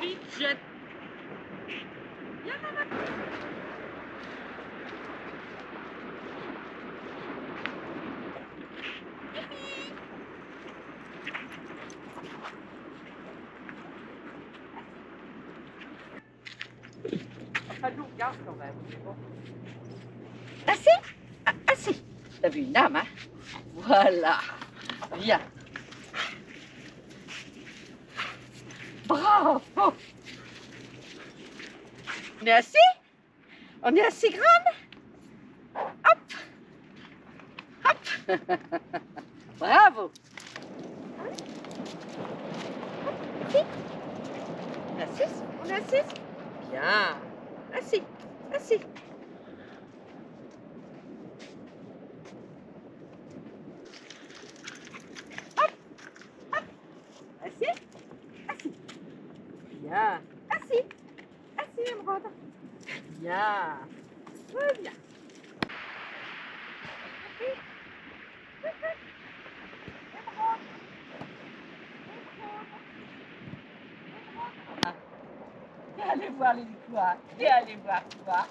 Vite, jette. Viens, maman. Enfin, nous regarde quand même. Bon. Assez? Ah, assez. T'as vu une âme, hein? Voilà. Viens. Bravo. On est assez? On est assez grande? Hop. Hop. Bravo. On est assis? On est assis? Bien. Assis. Assis. Assis? Assis. Bien. Assis. Assis, Emeraude. Bien. Très bien. Viens aller voir les victoires. Viens aller voir, tu vois.